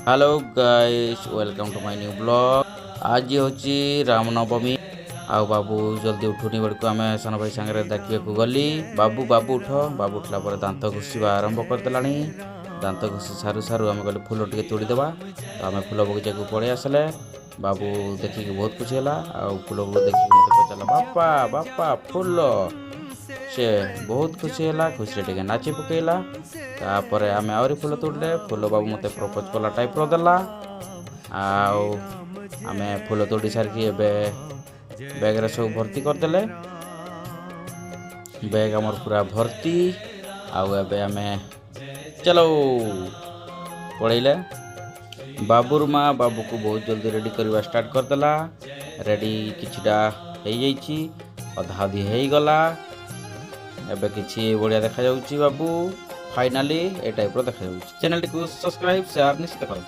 Hello guys, welcome to my new blog. आज होची रामनवमी। आओ बाबू जल्दी उठुनी बेलू आम सान भाई सागर देखा गली। बाबू बाबू उठ। बाबू उठला पर दांत घुषा आरंभ करदेला। दांत घुषि सारू सारू आम कहले फूल टे तोड़ीदेवा। तो आम फूल बगीचा को पड़े आसले। बाबू देखिक बहुत खुशी है। फूल देखिए मत पचारा बापा बापा फूल। से बहुत खुशी है। खुशी टे नाची पकेला। तापर आम आहरी फूल तोड़ले। फूल बाबू मत प्रपोज कला टाइप देला। आम फूल तोड़ी सारिकी बैग सब भर्ती करदेले। बैग आमर पूरा भर्ती। आम चलो पड़े। बाबूर माँ बाबू को बहुत जल्दी रेडी करवा स्टार्ट करदेला। रेडी किछिटा हो अधा अधी हो गला। एबे किछि बढ़िया देखा जाउची बाबू। फाइनाली ए टाइप रो देखा जाउची। चैनल को सब्सक्राइब शेयर निश्चित करो।